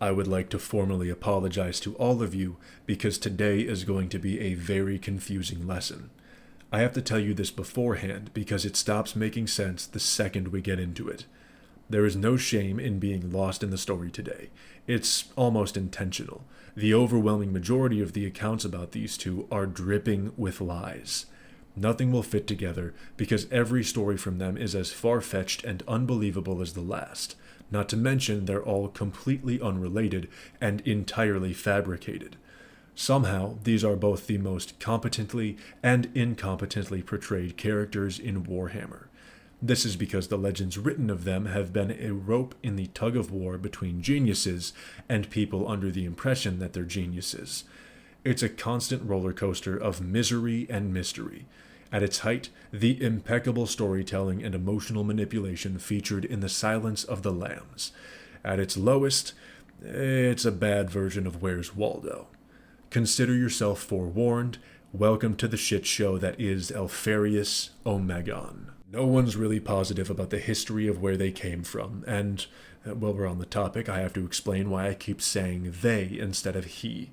I would like to formally apologize to all of you because today is going to be a very confusing lesson. I have to tell you this beforehand because it stops making sense the second we get into it. There is no shame in being lost in the story today. It's almost intentional. The overwhelming majority of the accounts about these two are dripping with lies. Nothing will fit together because every story from them is as far-fetched and unbelievable as the last. Not to mention they're all completely unrelated and entirely fabricated. Somehow, these are both the most competently and incompetently portrayed characters in Warhammer. This is because the legends written of them have been a rope in the tug-of-war between geniuses and people under the impression that they're geniuses. It's a constant roller coaster of misery and mystery. At its height, the impeccable storytelling and emotional manipulation featured in The Silence of the Lambs. At its lowest, it's a bad version of Where's Waldo. Consider yourself forewarned. Welcome to the shit show that is Alpharius Omegon. No one's really positive about the history of where they came from, and while we're on the topic, I have to explain why I keep saying they instead of he.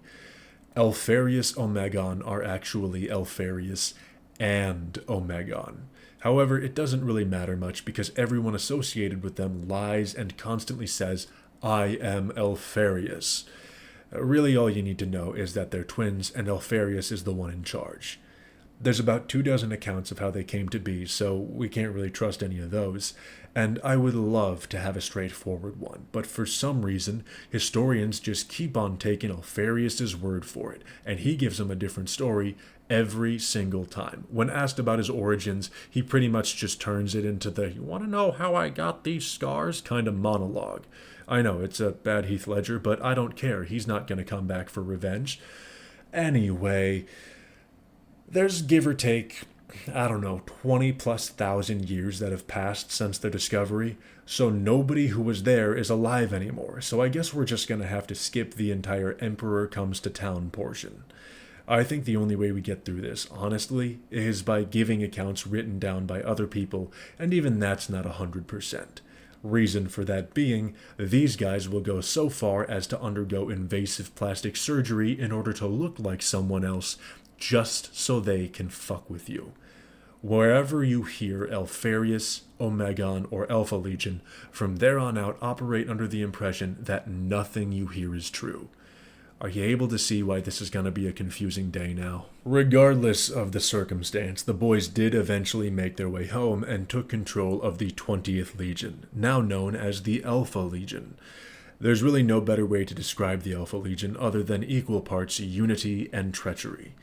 Alpharius Omegon are actually Alpharius and Omegon. However, it doesn't really matter much because everyone associated with them lies and constantly says, I am Alpharius. Really all you need to know is that they're twins and Alpharius is the one in charge. There's about 24 accounts of how they came to be, so we can't really trust any of those, and I would love to have a straightforward one, but for some reason, historians just keep on taking Alpharius' word for it, and he gives them a different story every single time. When asked about his origins, he pretty much just turns it into the, you want to know how I got these scars kind of monologue. I know, it's a bad Heath Ledger, but I don't care, he's not going to come back for revenge. Anyway, there's give or take, 20+ thousand years that have passed since their discovery, so nobody who was there is alive anymore, so I guess we're just going to have to skip the entire Emperor Comes to Town portion. I think the only way we get through this, honestly, is by giving accounts written down by other people, and even that's not 100%. Reason for that being, these guys will go so far as to undergo invasive plastic surgery in order to look like someone else, just so they can fuck with you. Wherever you hear Alpharius, Omegon, or Alpha Legion, from there on out operate under the impression that nothing you hear is true. Are you able to see why this is going to be a confusing day now? Regardless of the circumstance, the boys did eventually make their way home and took control of the 20th Legion, now known as the Alpha Legion. There's really no better way to describe the Alpha Legion other than equal parts unity and treachery.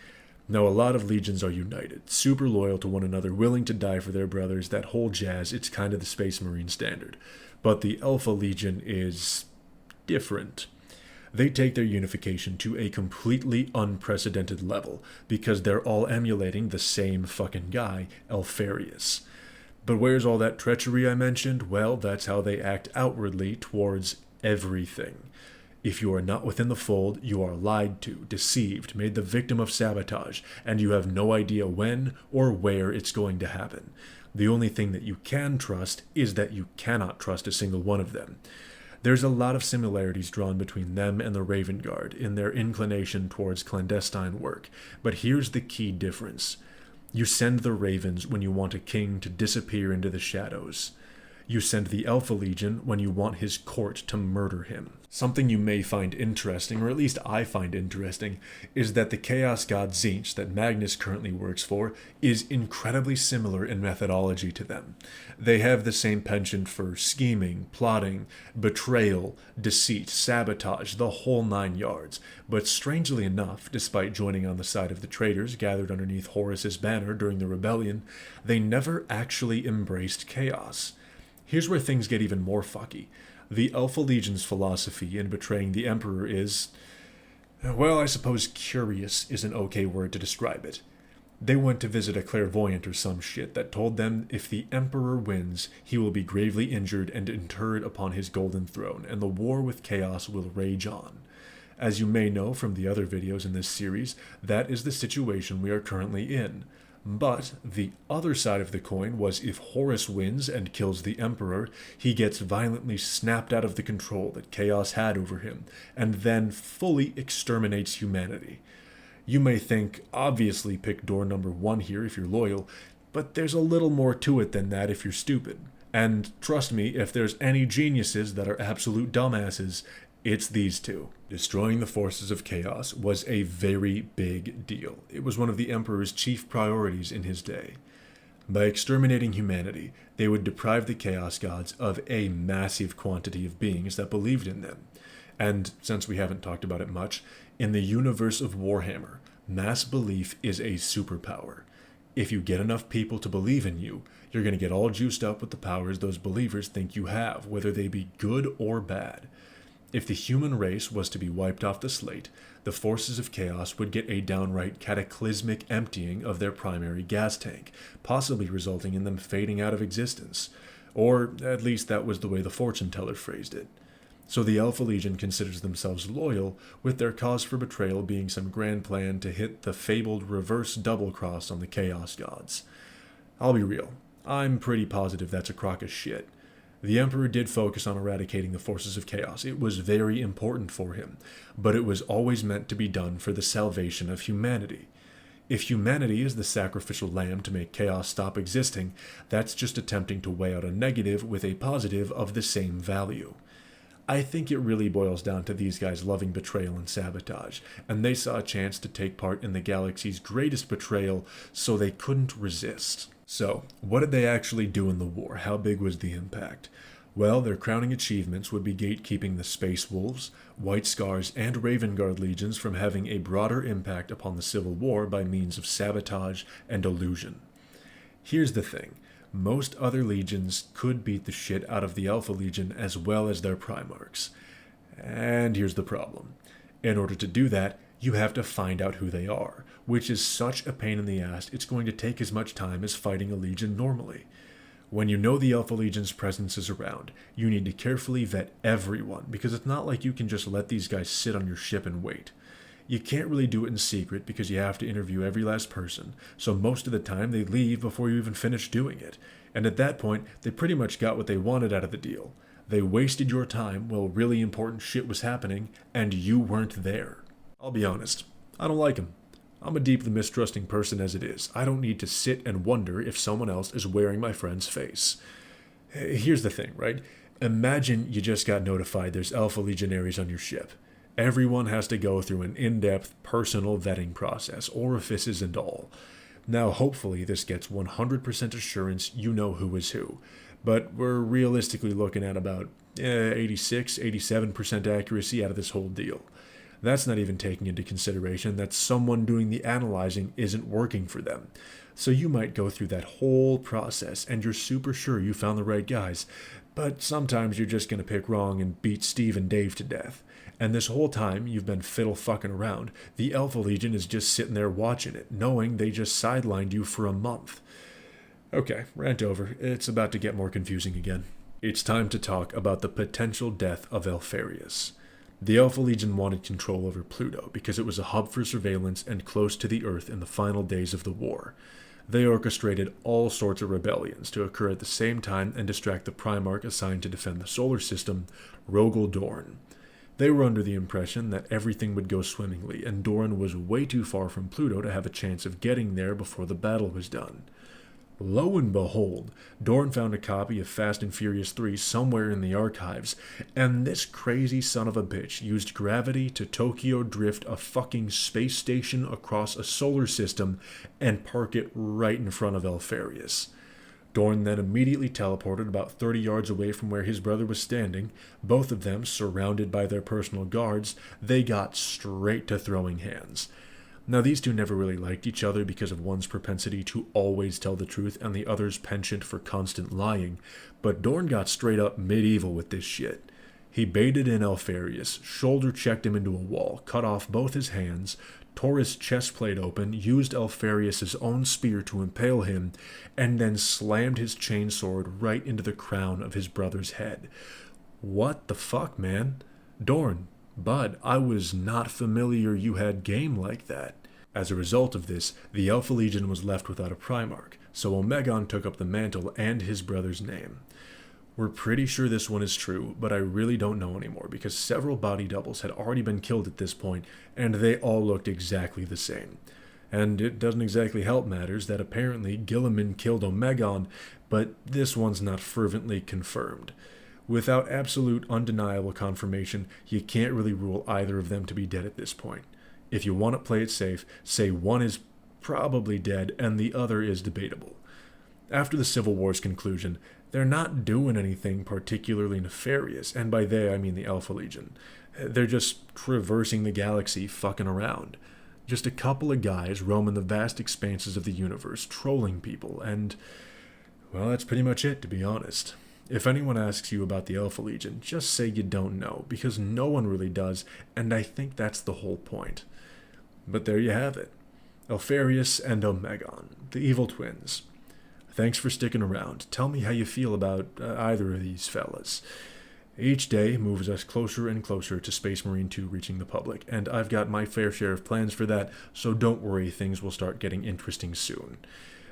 Now, a lot of legions are united, super loyal to one another, willing to die for their brothers, that whole jazz. It's kind of the Space Marine standard. But the Alpha Legion is different. They take their unification to a completely unprecedented level because they're all emulating the same fucking guy, Alpharius. But where's all that treachery I mentioned? Well, that's how they act outwardly towards everything. If you are not within the fold, you are lied to, deceived, made the victim of sabotage, and you have no idea when or where it's going to happen. The only thing that you can trust is that you cannot trust a single one of them. There's a lot of similarities drawn between them and the Raven Guard in their inclination towards clandestine work, but here's the key difference. You send the Ravens when you want a king to disappear into the shadows. You send the Alpha Legion when you want his court to murder him. Something you may find interesting, or at least I find interesting, is that the Chaos God Tzeentch that Magnus currently works for is incredibly similar in methodology to them. They have the same penchant for scheming, plotting, betrayal, deceit, sabotage, the whole 9 yards. But strangely enough, despite joining on the side of the traitors gathered underneath Horus's banner during the rebellion, they never actually embraced chaos. Here's where things get even more fucky. The Alpha Legion's philosophy in betraying the Emperor is, well, I suppose curious is an okay word to describe it. They went to visit a clairvoyant or some shit that told them if the Emperor wins, he will be gravely injured and interred upon his golden throne, and the war with chaos will rage on. As you may know from the other videos in this series, that is the situation we are currently in. But the other side of the coin was if Horus wins and kills the Emperor, he gets violently snapped out of the control that Chaos had over him, and then fully exterminates humanity. You may think, obviously pick door number 1 here if you're loyal, but there's a little more to it than that if you're stupid. And trust me, if there's any geniuses that are absolute dumbasses, it's these two. Destroying the forces of chaos was a very big deal. It was one of the Emperor's chief priorities in his day. By exterminating humanity, they would deprive the Chaos Gods of a massive quantity of beings that believed in them. And since we haven't talked about it much, in the universe of Warhammer, mass belief is a superpower. If you get enough people to believe in you, you're going to get all juiced up with the powers those believers think you have, whether they be good or bad. If the human race was to be wiped off the slate, the forces of chaos would get a downright cataclysmic emptying of their primary gas tank, possibly resulting in them fading out of existence. Or at least that was the way the fortune teller phrased it. So the Alpha Legion considers themselves loyal, with their cause for betrayal being some grand plan to hit the fabled reverse double cross on the Chaos Gods. I'll be real, I'm pretty positive that's a crock of shit. The Emperor did focus on eradicating the forces of chaos. It was very important for him, but it was always meant to be done for the salvation of humanity. If humanity is the sacrificial lamb to make chaos stop existing, that's just attempting to weigh out a negative with a positive of the same value. I think it really boils down to these guys loving betrayal and sabotage, and they saw a chance to take part in the galaxy's greatest betrayal, so they couldn't resist. So, what did they actually do in the war? How big was the impact? Well, their crowning achievements would be gatekeeping the Space Wolves, White Scars, and Raven Guard legions from having a broader impact upon the Civil War by means of sabotage and illusion. Here's the thing. Most other legions could beat the shit out of the Alpha Legion as well as their Primarchs. And here's the problem. In order to do that, you have to find out who they are, which is such a pain in the ass it's going to take as much time as fighting a legion normally. When you know the Alpha Legion's presence is around, you need to carefully vet everyone, because it's not like you can just let these guys sit on your ship and wait. You can't really do it in secret because you have to interview every last person, so most of the time they leave before you even finish doing it, and at that point they pretty much got what they wanted out of the deal. They wasted your time while really important shit was happening, and you weren't there. I'll be honest, I don't like him. I'm a deeply mistrusting person as it is. I don't need to sit and wonder if someone else is wearing my friend's face. Here's the thing, right? Imagine you just got notified there's Alpha Legionaries on your ship. Everyone has to go through an in-depth personal vetting process, orifices and all. Now, hopefully, this gets 100% assurance you know who is who, but we're realistically looking at about 86-87% accuracy out of this whole deal. That's not even taking into consideration that someone doing the analyzing isn't working for them. So you might go through that whole process and you're super sure you found the right guys, but sometimes you're just going to pick wrong and beat Steve and Dave to death. And this whole time you've been fiddle fucking around, the Alpha Legion is just sitting there watching it, knowing they just sidelined you for a month. Okay, rant over. It's about to get more confusing again. It's time to talk about the potential death of Alpharius. The Alpha Legion wanted control over Pluto because it was a hub for surveillance and close to the Earth in the final days of the war. They orchestrated all sorts of rebellions to occur at the same time and distract the Primarch assigned to defend the solar system, Rogel Dorn. They were under the impression that everything would go swimmingly, and Dorn was way too far from Pluto to have a chance of getting there before the battle was done. Lo and behold, Dorn found a copy of Fast and Furious 3 somewhere in the archives, and this crazy son of a bitch used gravity to Tokyo drift a fucking space station across a solar system and park it right in front of Alpharius. Dorn then immediately teleported about 30 yards away from where his brother was standing. Both of them, surrounded by their personal guards, they got straight to throwing hands. Now, these two never really liked each other because of one's propensity to always tell the truth and the other's penchant for constant lying, but Dorn got straight up medieval with this shit. He baited in Alpharius, shoulder-checked him into a wall, cut off both his hands, tore his chest plate open, used Alpharius' own spear to impale him, and then slammed his chainsword right into the crown of his brother's head. What the fuck, man? Dorn, bud, I was not familiar you had game like that. As a result of this, the Alpha Legion was left without a Primarch, so Omegon took up the mantle and his brother's name. We're pretty sure this one is true, but I really don't know anymore because several body doubles had already been killed at this point, and they all looked exactly the same. And it doesn't exactly help matters that apparently Guilliman killed Omegon, but this one's not fervently confirmed. Without absolute undeniable confirmation, you can't really rule either of them to be dead at this point. If you want to play it safe, say one is probably dead and the other is debatable. After the Civil War's conclusion, they're not doing anything particularly nefarious, and by they I mean the Alpha Legion. They're just traversing the galaxy fucking around. Just a couple of guys roaming the vast expanses of the universe, trolling people, and, well, that's pretty much it, to be honest. If anyone asks you about the Alpha Legion, just say you don't know, because no one really does, and I think that's the whole point. But there you have it. Alpharius and Omegon, the evil twins. Thanks for sticking around. Tell me how you feel about either of these fellas. Each day moves us closer and closer to Space Marine 2 reaching the public, and I've got my fair share of plans for that, so don't worry, things will start getting interesting soon.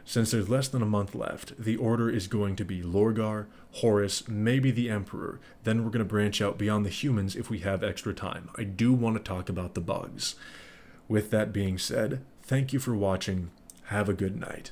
Since there's less than a month left, the order is going to be Lorgar, Horus, maybe the Emperor, then we're going to branch out beyond the humans if we have extra time. I do want to talk about the bugs. With that being said, thank you for watching. Have a good night.